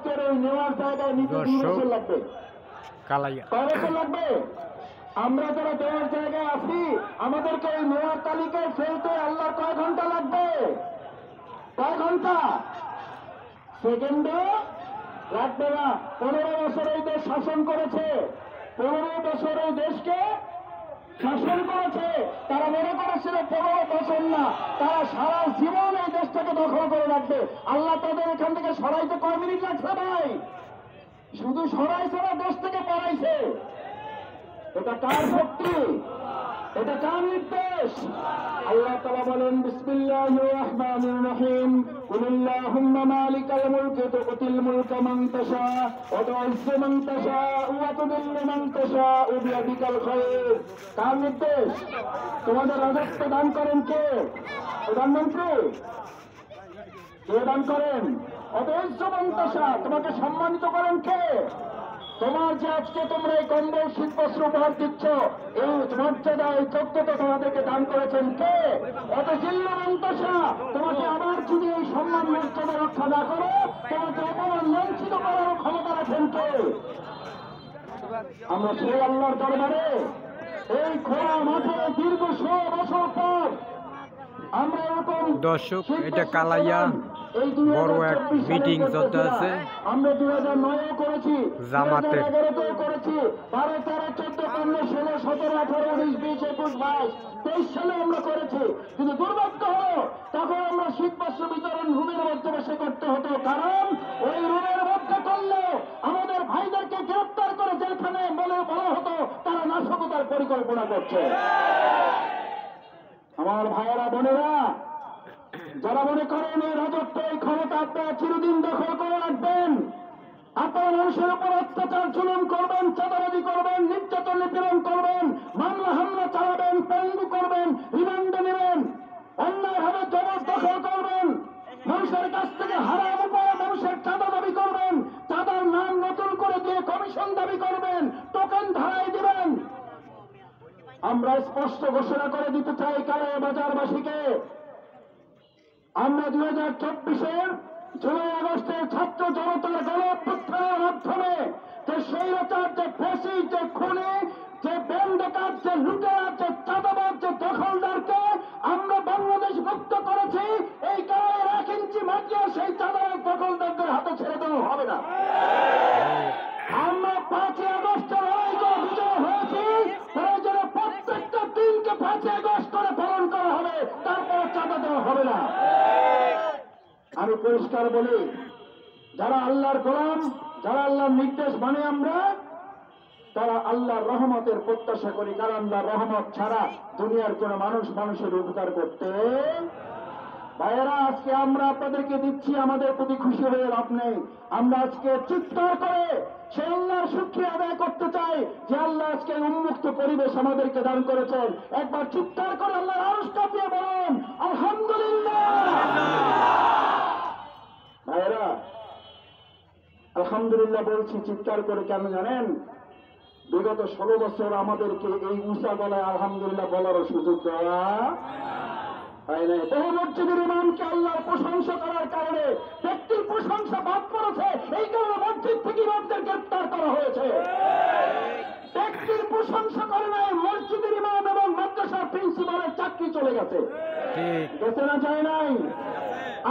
আজকের এই নেওয়ার জায়গায় নিতে 2 বছর লাগবে, কালাইয়া কয় বছর লাগবে? আমরা যারা দেওয়ার জায়গায় আছি আমাদেরকে এই নেওয়ার তালিকায় ফেলতে আল্লাহ কয় ঘন্টা লাগবে? কয় ঘন্টা? সেকেন্ডে লাগবে না। 15 বছর এই দেশ শাসন করেছে, 15 বছর এই দেশকে শাসন করেছে। তারা মনে করেছিল 15 বছর না, তারা সারা জীবন এই দেশটাকে দখল করে রাখবে। আল্লাহ তাদের এখান থেকে সরাইতে কয় মিনিট লাগছে ভাই? শুধু সরাইছে না, দেশ থেকে পড়াইছে। এটা কার শক্তি? এটা কার নির্দেশ? আল্লাহ তাআলা বলেন বিসমিল্লাহির রহমানির রহিম কুলিল্লাহুম্মা মালিকাল মুলকি তুতিল মুলকা মান তাশা ওয়া তু'ইজ্জু মান তাশা ওয়া তুযিল্লু মান তাশা বিয়াদিকাল খায়র। কার নির্দেশ? তোমাদের রাজত্ব দান করেন কে? প্রধানমন্ত্রী। কে দান করেন? ওয়া তু'ইজ্জু মান তাশা, তোমাকে সম্মানিত করেন কে? তোমার যে আজকে তোমরা এই কম্বল শীতবস্ত্র উপহার দিচ্ছ, এই মর্যাদা এই যোগ্যতা তোমাদেরকে দান করেছেন কে? অত জিল্লমন্তসা, তোমাকে আবার যদি এই সম্মান মর্যাদা রক্ষা না করো, তোমাকে অপমান লাঞ্ছিত করার ক্ষমতা রাখেন কে? আমরা সেই আল্লাহর দরবারে এই খোলা মাঠে দীর্ঘ 100 বছর পর আমরা এরকম দর্শক, এটা কালাইয়া বড় এক মিটিং চলতে আছে। আমরা 2009 করেছি, জামাতের 2011 করেছি, 12, 13, 14, 15, 16, 17, 18, 19, 20, 21, 22, 23 সালে আমরা করেছি। কিন্তু দুর্ভাগ্য হলো তখন আমরা শীতবস্ত্র বিতরণ রুমের মধ্যে বসে করতে হতো, কারণ ওই রুমের মধ্যে করলে আমাদের ভাইদেরকে গ্রেফতার করে জেলখানে বলা হতো তারা নাশকতার পরিকল্পনা করছে। আমার ভাইয়েরা বোনেরা, যারা মনে করেন এই রাজত্ব এই ক্ষমতা আপনারা চিরদিন দখল করে রাখবেন, আপনারা মানুষের উপর অত্যাচার জুলুম করবেন, চাঁদাবাজি করবেন, নির্যাতন নিপীড়ন করবেন, মামলা হামলা চালাবেন, পঙ্গু করবেন, রিমান্ডে নেবেন, অন্যায়ভাবে জবরদখল করবেন, মানুষের কাছ থেকে হারাম উপায়ে মানুষের চাঁদা দাবি করবেন, চাঁদার নাম নতুন করে দিয়ে কমিশন দাবি করবেন, টোকেন ধারায় দিবেন। আমরা স্পষ্ট ঘোষণা করে দিতে চাই কালাইয়া বাজারবাসীকে, আমরা 2024-এর জুলাই আগস্টের ছাত্র জনতার গণ-অভ্যুত্থানের মাধ্যমে যে স্বৈরাচার, যে ফ্যাসিস্ট, যে খুনি, যে ব্যাংক ডাকাত, যে লুটেরা, যে চাঁদাবাজ, যে দখলদারকে আমরা বাংলাদেশ মুক্ত করেছি। এই কালাইয়ের 1 ইঞ্চি মাটিও সেই চাঁদাবাজ দখলদারদের হাতে ছেড়ে দেওয়া হবে না। আমরা 5ই আগস্টের লড়াই করে বিজয় হয়েছি, প্রয়োজনে প্রত্যেকটা দিনকে 5ই আগস্ট করে পালন করা হবে, তারপরে চাঁদা দেওয়া হবে না। আমি পরিষ্কার বলি, যারা আল্লাহর গোলাম, যারা আল্লাহর নির্দেশ মানে আমরা, তারা আল্লাহর রহমতের প্রত্যাশা করি, কারণ আল্লাহর রহমত ছাড়া দুনিয়ার কোন মানুষ মানুষের উপকার করতে। ভাইয়েরা, আজকে আমরা আপনাদেরকে দিচ্ছি, আমাদের প্রতি খুশি হয়ে লাভ নেই। আমরা আজকে চিৎকার করে সেই আল্লাহর শুকরিয়া আদায় করতে চাই যে আল্লাহ আজকে উন্মুক্ত পরিবেশ আমাদেরকে দান করেছেন। একবার চিৎকার করে আল্লাহর আরশ কাঁপিয়ে বলুন আলহামদুলিল্লাহ। ভাইয়েরা, আলহামদুলিল্লাহ বলছি চিৎকার করে, কেন জানেন? বিগত 16 বছর আমাদেরকে এই উঁচা গলায় আলহামদুলিল্লাহ বলারও সুযোগ দেওয়া হয় নাই। বহু মসজিদের ইমামকে আল্লাহর প্রশংসা করার কারণে ব্যক্তির প্রশংসা বাদ পড়েছে, এই কারণে মসজিদ থেকে ইমামদের গ্রেফতার করা হয়েছে। ব্যক্তির প্রশংসা করে নাই, মসজিদের ইমাম এবং মাদ্রাসার প্রিন্সিপালের চাকরি চলে গেছে, গেছে না যায় নাই?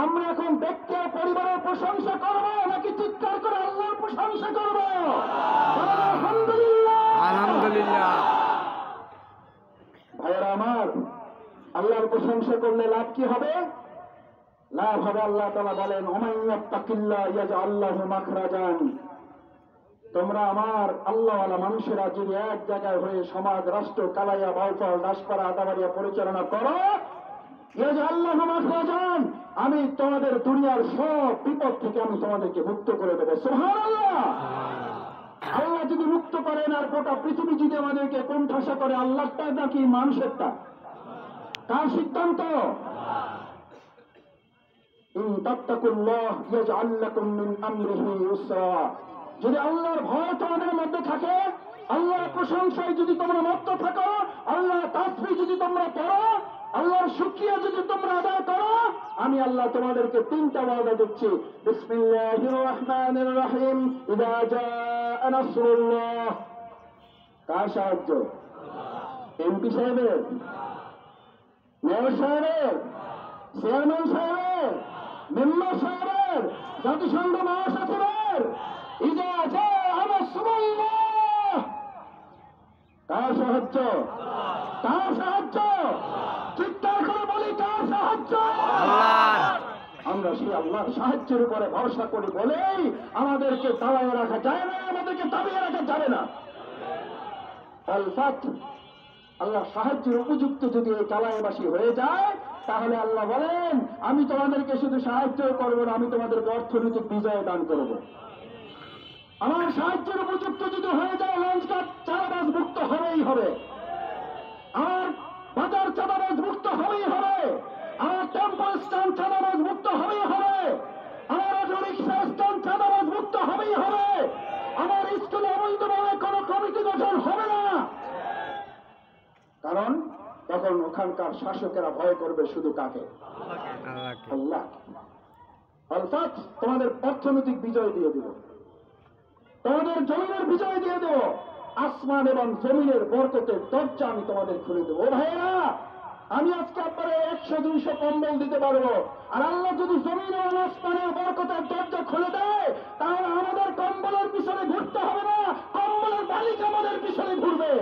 আমরা এখন ব্যক্তি আর পরিবারের প্রশংসা করবো নাকি চিৎকার করে আল্লাহর প্রশংসা করবো? আলহামদুলিল্লাহ, আলহামদুলিল্লাহ। ভাইয়েরা আমার, আল্লাহর প্রশংসা করলে লাভ কি হবে? লাভ হবে, আল্লাহ তাআলা বলেন ওমাইয়াত্তাকিল্লাহ ইয়াজআল লাহু মাখরাজান। তোমরা আমার আল্লাহওয়ালা মানুষেরা যদি এক জায়গায় হয়ে সমাজ, রাষ্ট্র, কালাইয়া, বাউফল, দাসপাড়া, আদাবাড়িয়া পরিচালনা করো, ইয়াজআল লাহু মাখরাজান, আমি তোমাদের দুনিয়ার সব বিপদ থেকে আমি তোমাদেরকে মুক্ত করে দেবো। সুবহানাল্লাহ। আল্লাহ যদি মুক্ত করেন আর গোটা পৃথিবী যদি আমাদেরকে কোণঠাসা করে, আল্লাহটা নাকি মানুষেরটা? কার সিদ্ধান্ত? ইন তাত্তাকুল্লাহ ইয়াজআল লাকুম মিন আমরিহি ইউসরা। যদি আল্লাহর ভয় তোমাদের মধ্যে থাকে, আল্লাহর প্রশংসায় যদি তোমরা মত্ত থাকো, আল্লাহর তাসবিহ যদি তোমরা পড়ো, আল্লাহর শুকরিয়া যদি তোমরা আদায় করো, আমি আল্লাহ তোমাদেরকে 3টা ওয়াদা দিচ্ছি। বিসমিল্লাহির রহমানির রহিম। ইযা জাআ নাসরুল্লাহ। কার সাহায্য? এমপি সাহেবের, মেয়র সাহেবের, চেয়ারম্যান সাহেবের, মেম্বার সাহেবের, জাতিসংঘ মহাসচিবের। ইযা জাআ নাসরুল্লাহ। কার সাহায্য? কার সাহায্য? চিৎকার করে বলি, কার সাহায্য? আমরা সেই আল্লাহর সাহায্যের উপরে ভরসা করি বলেই আমাদেরকে দাঁড়ায় রাখা যায় না, আমাদেরকে দাবিয়ে রাখা যাবে না। আল ফাতহ, আল্লাহ সাহায্যের উপযুক্ত যদি এই কালায়বাসী হয়ে যায়, তাহলে আল্লাহ বলেন আমি তোমাদেরকে শুধু সাহায্য করবো না, আমি তোমাদেরকে অর্থনৈতিক বিজয় দান করব। আমার সাহায্যের উপযুক্ত যদি হয়ে যায়, লঞ্চঘাট চাঁদাবাজ মুক্ত হবেই হবে, আমার বাজার চাঁদাবাজ মুক্ত হবেই হবে, আমার টেম্পল স্ট্যান্ড চাঁদাবাজ মুক্ত হবেই হবে, আমার অটো রিক্সা স্ট্যান্ড চাঁদাবাজ মুক্ত হবেই হবে, আমার স্কুলে অবৈধভাবে কোনো কমিটি গঠন হবে না। কারণ তখন ওখানকার শাসকেরা ভয় করবে শুধু কাকে? আল্লাহ। অর্থাৎ তোমাদের অর্থনৈতিক বিজয় দিয়ে দেব, তোমাদের জমিনের বিজয় দিয়ে দেব, আসমান এবং জমিনের বরকতের দরজা আমি তোমাদের খুলে দেবো। ভাইয়েরা, আমি আজকে আপনারা 100-200 কম্বল দিতে পারবো, আর আল্লাহ যদি জমিন এবং আসমানের বরকতের দরজা খুলে দেয়, তাহলে আমাদের কম্বলের পিছনে ঘুরতে হবে না, কম্বলের মালিক আমাদের পিছনে ঘুরবে।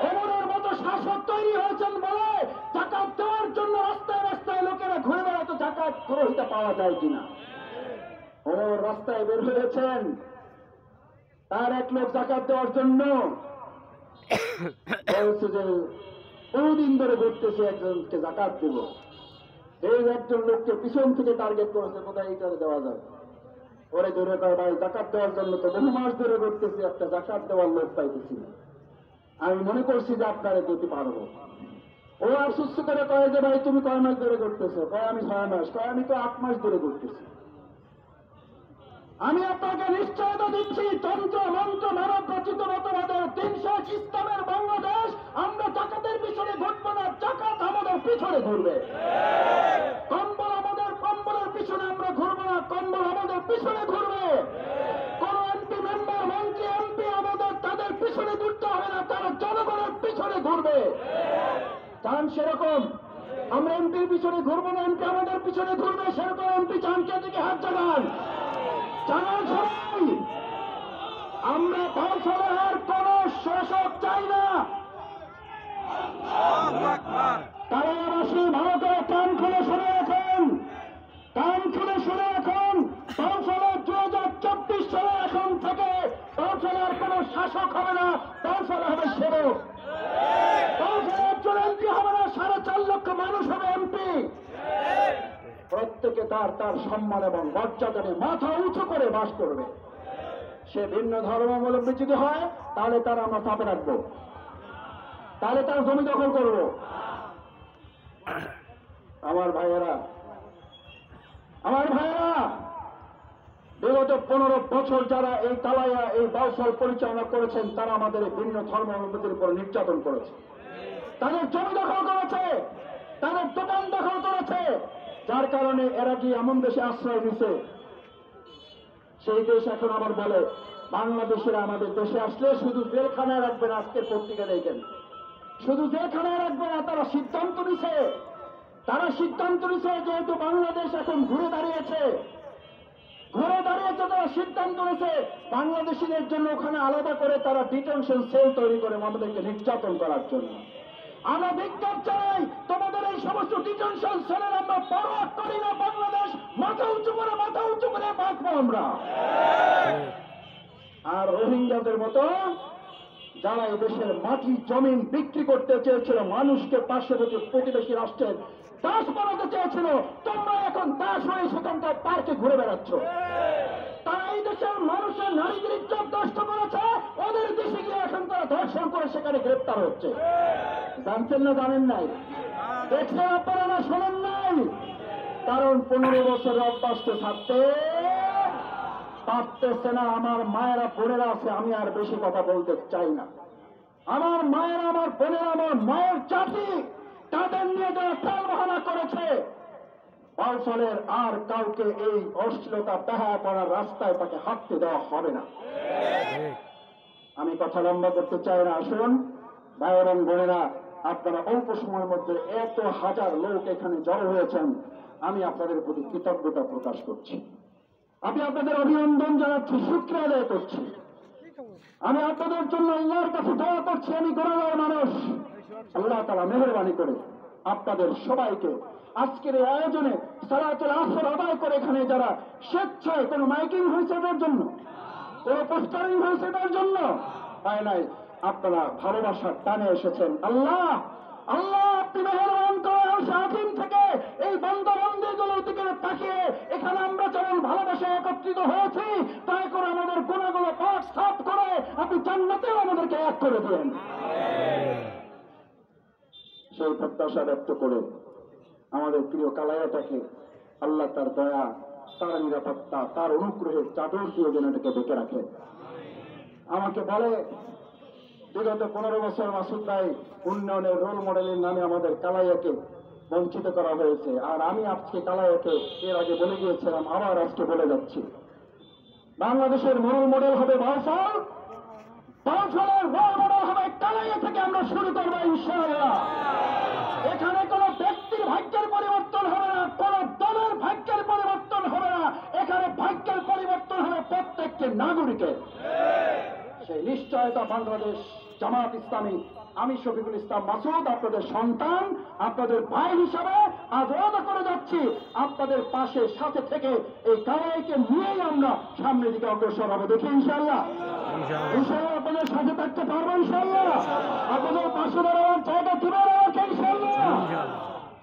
ওমরের মতো শাসক তৈরি হয়েছেন বলে জাকাত দেওয়ার জন্য রাস্তায় রাস্তায় লোকেরা ঘুরে বেড়াতো জাকাত পুরোহিতা পাওয়া যায় কিনা। ওমর রাস্তায় বের হয়েছেন, তার এক লোক জাকাত দেওয়ার জন্য বলছে যে বহুদিন ধরে ঘুরতেছে একজনকে জাকাত দেব। এই একজন লোককে পিছন থেকে টার্গেট করেছে, কোথায় এইটা দেওয়া যায়। পরে ধরে কয় ভাই জাকাত দেওয়ার জন্য তো বহু মাস ধরে ঘুরতেছি, একটা জাকাত দেওয়ার লোক পাইতেছি না, আমি মনে করছি যে আপনারা দিতে পারবো। ও আর সুস্থ করে কয় যে ভাই তুমি কয় মাস ধরে ঘুরতেছো? কয় আমি 6 মাস। কয় আমি তো 8 মাস ধরে ঘুরতেছি। আমি আপনাকে নিশ্চয়তা দিচ্ছি, তন্ত্র মন্ত্র মানব রচিত মতবাদের 300 ইসলামের বাংলাদেশ আমরা জাকাতের পিছনে ঘুরবো না, জাকাত আমাদের পিছনে ঘুরবে। কম্বল আমাদের কম্বলের পিছনে আমরা ঘুরবো না, কম্বল আমাদের পিছনে ঘুরবে। কোন এমপি মেম্বার মন্ত্রী এমপি আমাদের তাদের পিছনে ঘুরতে হবে না, তারা জনগণের পিছনে ঘুরবে। চান সেরকম আমরা এমপির পিছনে ঘুরবো না, এমপি আমাদের পিছনে ঘুরবে, সেরকম এমপি চান কে দিকে হাত জানান। জানার সবাই আমরা ফলসলার কোন শাসক চাই না। কারাবাসী ভালো করে কান খুলে শুনে রাখুন, কান খুলে শুনে রাখুন। ফলসলার 2024 সালে এখন থেকে ফলসলার কোন শাসক হবে না, ফলসলা হবে সেবক। ফলসলার একজন এমপি হবে না, 4.5 লক্ষ মানুষ হবে এমপি। প্রত্যেকে তার তার সম্মান এবং মর্যাদা নিয়ে মাথা উঁচু করে বাস করবে। সে ভিন্ন ধর্মাবলম্বী যদি হয় তাহলে তার আমরা চাপে রাখবো, তাহলে তার জমি দখল করব। আমার ভাইয়েরা, আমার ভাইয়েরা, বিগত 15 বছর যারা এই কালাইয়া এই বাউফল পরিচালনা করেছেন, তারা আমাদের ভিন্ন ধর্মাবলম্বীদের উপর নির্যাতন করেছে, তাদের জমি দখল করেছে, তাদের দোকান দখল করেছে, যার কারণে এরা কি এমন দেশে আশ্রয় নিছে, সেই দেশ এখন আবার বলে বাংলাদেশের আমাদের দেশে আসলে শুধু জেলখানায় রাখবে না। আজকের পত্রিকা দেখেন, শুধু জেলখানায় রাখবে না, তারা সিদ্ধান্ত নিছে, যেহেতু বাংলাদেশ এখন ঘুরে দাঁড়িয়েছে, তারা সিদ্ধান্ত নিছে বাংলাদেশিদের জন্য ওখানে আলাদা করে তারা ডিটেনশন সেল তৈরি করে আমাদেরকে নির্যাতন করার জন্য। আমরা বিজ্ঞাপ চাই, তোমাদের এই সমস্ত ডিটেনশন সেলের আমরা পরোয়া করি না। বাংলাদেশ মাথা উঁচু করে বাঁচবো আমরা। আর রোহিঙ্গাদের মতো যারা এদেশের মাটি জমিন বিক্রি করতে চেয়েছিল, মানুষকে পার্শ্ববর্তী প্রতিবেশী রাষ্ট্রের দাস বানাতে চেয়েছিল, তোমরা এখন দাস হয়ে সেখানকার পার্কে ঘুরে বেড়াচ্ছ। তারা এই দেশের মানুষের নারীদের ইজ্জত নষ্ট করেছে, ওদের দেশে গিয়ে এখন তারা ধর্ষণ করে সেখানে গ্রেপ্তার হচ্ছে। জানছেন না জানেন নাই? দেখছেন আপনারা না শোনেন নাই? কারণ 15 বছরের অভ্যাসকে ছাড়তে পারতেছে না। আমার মায়েরা বোনেরা আছে, আমি আর বেশি কথা বলতে চাই না। আমার মায়েরা, আমার বোনেরা, আমার মায়ের জাতি তাদের নিয়ে যারা টালবাহানা করেছে, বাউফলের আর কাউকে এই অশ্লীলতা বেহায়া করার রাস্তায় তাকে হাঁটতে দেওয়া হবে না। আমি কথা লম্বা করতে চাই না। আসুন ভাই এবং বোনেরা, আপনারা অল্প সময়ের মধ্যে এত হাজার লোক এখানে জড়ো হয়েছেন, আমি আপনাদের প্রতি কৃতজ্ঞতা প্রকাশ করছি। আমি আপনাদের অভিনন্দন জানাচ্ছি, শুকরিয়া আদায় করছি। আমি আপনাদের জন্য আল্লাহর কাছে দোয়া করছি। আমি গুনাহগার মানুষ। আল্লাহ তাআলা মেহেরবানি করে আপনাদের সবাইকে আজকের এই আয়োজনে সালাতুল আসর আদায় করে এখানে যারা স্বেচ্ছায় কোনো মাইকিং হয়েছে এটার জন্য, কোনো পোস্টারিং হয়েছে এটার জন্য হয় নাই, আপনারা ভালোবাসার টানে এসেছেন। আল্লাহ আল্লাহ আপনি মেহেরবান করে শাহিন থেকে এই বন্ধুগুলোর দিকে তাকিয়ে এখানে আমরা যেমন ভালোবাসা একত্রিত হয়েছি, তাই করে আমাদের গুনাহগুলো পাক সাফ করে আপনি জান্নাতেও আমাদেরকে এক করে দেন। সেই প্রত্যাশা ব্যক্ত করে আমাদের প্রিয় কালায়াটাকে আল্লাহ তার দয়া, তার নিরাপত্তা, তার অনুগ্রহের চাদর দিয়ে যেন এটাকে ডেকে রাখে। আমাকে বলে বিগত 15 বছর মাসুদ ভাই উন্নয়নের রোল মডেলের নামে আমাদের কালাইয়াকে বঞ্চিত করা হয়েছে। আর আমি আজকে কালাইয়াকে এর আগে বলে গিয়েছিলাম, আবার আজকে বলে যাচ্ছি, বাংলাদেশের রোল মডেল হবে বাউফল, বাউফলের রোল মডেল হবে কালাইয়া থেকে আমরা শুরু করবো ইনশাআল্লাহ। এখানে কোন ব্যক্তির ভাগ্যের পরিবর্তন হবে না, কোন দলের ভাগ্যের পরিবর্তন হবে না, এখানে ভাগ্যের পরিবর্তন হবে প্রত্যেকটি নাগরিকের। সেই নিশ্চয়তা বাংলাদেশ জামাত ইসলামী, আমি শফিকুল ইসলাম মাসুদ আপনাদের সন্তান, আপনাদের ভাই হিসাবে আজ ওয়াদা করে যাচ্ছি, আপনাদের পাশে সাথে থেকে এই কালাইকে নিয়েই আমরা সামনের দিকে অগ্রসর হবে। দেখি ইনশাআল্লাহ, ইনশাআল্লাহ আপনাদের সাথে থাকতে পারবো ইনশাআল্লাহ, আপনাদের পাশে দাঁড়ানোর জায়গা দিবেন আমাকে ইনশাআল্লাহ।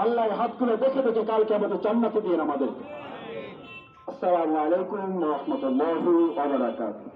আল্লাহ হাতগুলো দেখে দেখে কালকে আমাদের জান্নাতে দিয়ে আমাদেরকে। আসসালামু আলাইকুম ওয়া রাহমাতুল্লাহি ওয়া বারাকাতুহু।